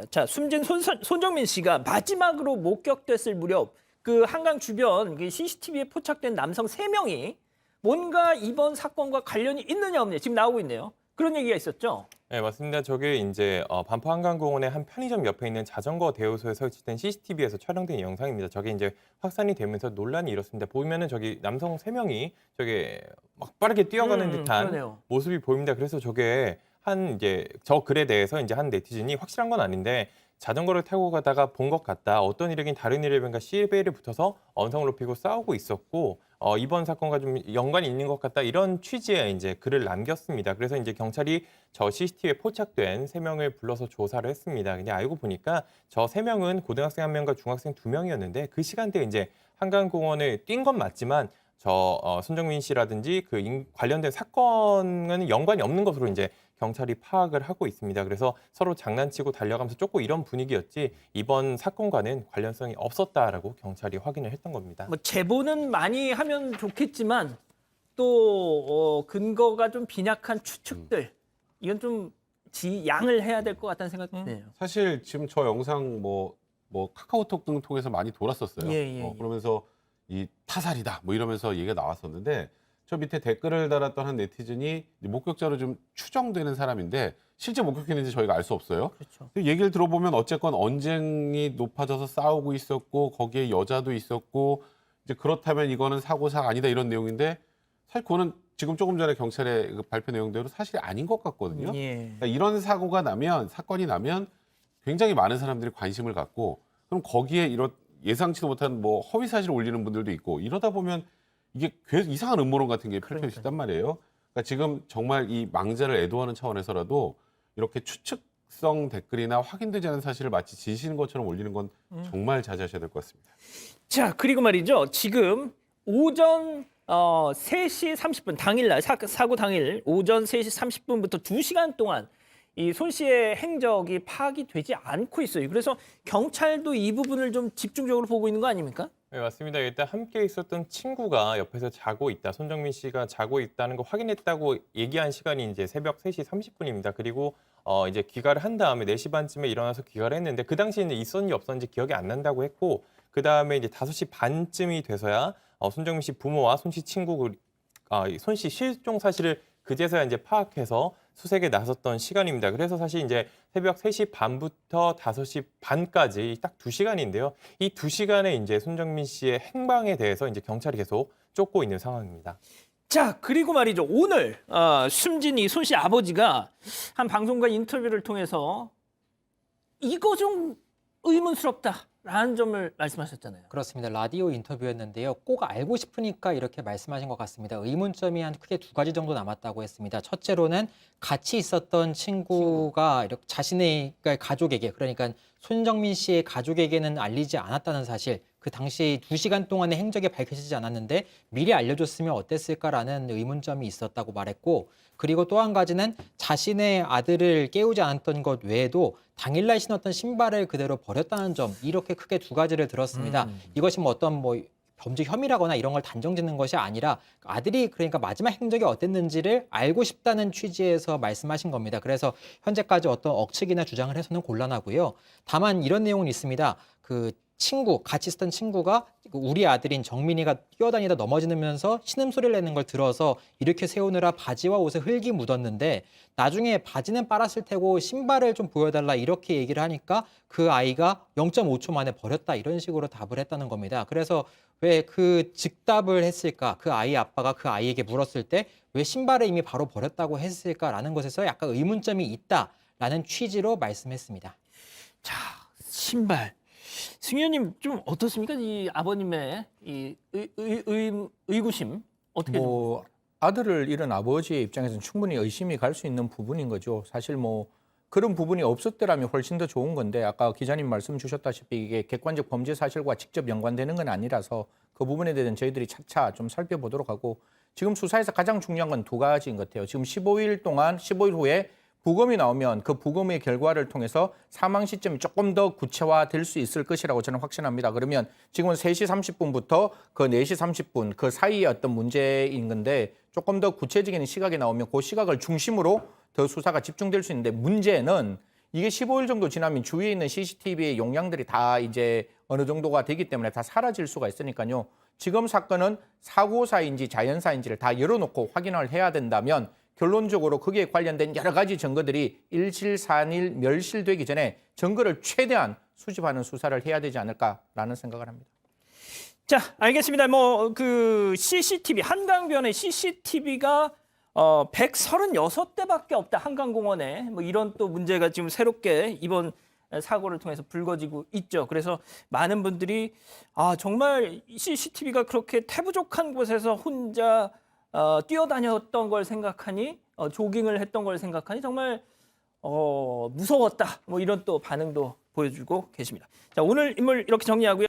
자, 숨진 손정민 씨가 마지막으로 목격됐을 무렵 그 한강 주변 그 CCTV에 포착된 남성 3명이 뭔가 이번 사건과 관련이 있느냐 없느냐 지금 나오고 있네요. 그런 얘기가 있었죠. 네, 맞습니다. 저게 이제 반포 한강공원의 한 편의점 옆에 있는 자전거 대여소에 설치된 CCTV에서 촬영된 영상입니다. 저게 이제 확산이 되면서 논란이 일었습니다. 보면은 저기 남성 3명이 저게 막 빠르게 뛰어가는 듯한 그러네요. 모습이 보입니다. 그래서 저게 한 이제 저 글에 대해서 이제 한 네티즌이 확실한 건 아닌데 자전거를 타고 가다가 본 것 같다. 어떤 일이긴 다른 일에인가 시베이를 붙어서 언성을 높이고 싸우고 있었고 이번 사건과 좀 연관이 있는 것 같다. 이런 취지의 이제 글을 남겼습니다. 그래서 이제 경찰이 저 CCTV에 포착된 3명을 불러서 조사를 했습니다. 근데 알고 보니까 저 3명은 고등학생 1명과 중학생 2명이었는데 그 시간대에 이제 한강공원에 뛴 건 맞지만 손정민 씨라든지 그 관련된 사건은 연관이 없는 것으로 이제 경찰이 파악을 하고 있습니다. 그래서 서로 장난치고 달려가면서 쫓고 이런 분위기였지 이번 사건과는 관련성이 없었다라고 경찰이 확인을 했던 겁니다. 뭐 제보는 많이 하면 좋겠지만 또 근거가 좀 빈약한 추측들 이건 좀 양을 해야 될 것 같다는 생각이 드네요. 사실 지금 저 영상 뭐 카카오톡 등 통해서 많이 돌았었어요. 예. 그러면서 이 타살이다 뭐 이러면서 얘기가 나왔었는데 저 밑에 댓글을 달았던 한 네티즌이 목격자로 좀 추정되는 사람인데 실제 목격했는지 저희가 알 수 없어요. 그렇죠. 얘기를 들어보면 어쨌건 언쟁이 높아져서 싸우고 있었고 거기에 여자도 있었고 이제 그렇다면 이거는 사고사가 아니다 이런 내용인데 사실 그거는 지금 조금 전에 경찰의 그 발표 내용대로 사실이 아닌 것 같거든요. 예. 그러니까 이런 사건이 나면 굉장히 많은 사람들이 관심을 갖고 그럼 거기에 이런 예상치도 못한 뭐 허위 사실을 올리는 분들도 있고 이러다 보면 이게 이상한 음모론 같은 게 펼쳐질 수 있단 말이에요. 그러니까 지금 정말 이 망자를 애도하는 차원에서라도 이렇게 추측성 댓글이나 확인되지 않은 사실을 마치 진실인 것처럼 올리는 건 정말 자제하셔야 될 것 같습니다. 자, 그리고 말이죠. 지금 오전 3시 30분 당일날 사고 당일 오전 3시 30분부터 2시간 동안 이 손 씨의 행적이 파악이 되지 않고 있어요. 그래서 경찰도 이 부분을 좀 집중적으로 보고 있는 거 아닙니까? 네, 맞습니다. 일단 함께 있었던 친구가 옆에서 자고 있다. 손정민 씨가 자고 있다는 거 확인했다고 얘기한 시간이 이제 새벽 3시 30분입니다. 그리고 이제 귀가를 한 다음에 4시 반쯤에 일어나서 귀가를 했는데 그 당시에는 있었는지 없었는지 기억이 안 난다고 했고 그 다음에 이제 5시 반쯤이 돼서야 손정민 씨 부모와 손 씨 친구 손 씨 실종 사실을 그제서야 이제 파악해서 수색에 나섰던 시간입니다. 그래서 사실 이제 새벽 3시 반부터 5시 반까지 딱 2시간인데요. 이 2시간에 이제 손정민 씨의 행방에 대해서 이제 경찰이 계속 쫓고 있는 상황입니다. 자, 그리고 말이죠. 오늘 숨진 이 손 씨 아버지가 한 방송과 인터뷰를 통해서 이거 좀 의문스럽다라는 점을 말씀하셨잖아요. 그렇습니다. 라디오 인터뷰였는데요. 꼭 알고 싶으니까 이렇게 말씀하신 것 같습니다. 의문점이 한 크게 2가지 정도 남았다고 했습니다. 첫째로는 같이 있었던 친구가 이렇게 자신의 가족에게, 그러니까 손정민 씨의 가족에게는 알리지 않았다는 사실, 그 당시 2시간 동안의 행적이 밝혀지지 않았는데 미리 알려줬으면 어땠을까라는 의문점이 있었다고 말했고, 그리고 또 한 가지는 자신의 아들을 깨우지 않았던 것 외에도 당일날 신었던 신발을 그대로 버렸다는 점, 이렇게 크게 2가지를 들었습니다. 이것이 뭐 어떤 범죄 혐의라거나 이런 걸 단정짓는 것이 아니라 아들이 그러니까 마지막 행적이 어땠는지를 알고 싶다는 취지에서 말씀하신 겁니다. 그래서 현재까지 어떤 억측이나 주장을 해서는 곤란하고요. 다만 이런 내용은 있습니다. 같이 있었던 친구가 우리 아들인 정민이가 뛰어다니다 넘어지면서 신음소리를 내는 걸 들어서 이렇게 세우느라 바지와 옷에 흙이 묻었는데 나중에 바지는 빨았을 테고 신발을 좀 보여달라 이렇게 얘기를 하니까 그 아이가 0.5초 만에 버렸다 이런 식으로 답을 했다는 겁니다. 그래서 왜 그 즉답을 했을까? 그 아이 아빠가 그 아이에게 물었을 때 왜 신발을 이미 바로 버렸다고 했을까라는 것에서 약간 의문점이 있다라는 취지로 말씀했습니다. 자, 신발. 승희 의원님 좀 어떻습니까? 이 아버님의 이 의구심 어떻게 좀 아들을 잃은 아버지의 입장에서는 충분히 의심이 갈 수 있는 부분인 거죠. 사실 그런 부분이 없었더라면 훨씬 더 좋은 건데 아까 기자님 말씀 주셨다시피 이게 객관적 범죄 사실과 직접 연관되는 건 아니라서 그 부분에 대해서는 저희들이 차차 좀 살펴보도록 하고 지금 수사에서 가장 중요한 건 2가지인 것 같아요. 지금 15일 후에 부검이 나오면 그 부검의 결과를 통해서 사망 시점이 조금 더 구체화될 수 있을 것이라고 저는 확신합니다. 그러면 지금은 3시 30분부터 그 4시 30분 그 사이의 어떤 문제인 건데 조금 더 구체적인 시각이 나오면 그 시각을 중심으로 더 수사가 집중될 수 있는데 문제는 이게 15일 정도 지나면 주위에 있는 CCTV의 용량들이 다 이제 어느 정도가 되기 때문에 다 사라질 수가 있으니까요. 지금 사건은 사고사인지 자연사인지를 다 열어놓고 확인을 해야 된다면 결론적으로 거기에 관련된 여러 가지 증거들이 일실산일 멸실되기 전에 증거를 최대한 수집하는 수사를 해야 되지 않을까라는 생각을 합니다. 자, 알겠습니다. 뭐 그 CCTV 한강변에 CCTV가 136대밖에 없다. 한강공원에 뭐 이런 또 문제가 지금 새롭게 이번 사고를 통해서 불거지고 있죠. 그래서 많은 분들이 정말 CCTV가 그렇게 태부족한 곳에서 혼자 뛰어다녔던 걸 생각하니 조깅을 했던 걸 생각하니 정말 무서웠다. 뭐 이런 또 반응도 보여주고 계십니다. 자, 오늘 인물 이렇게 정리하고요.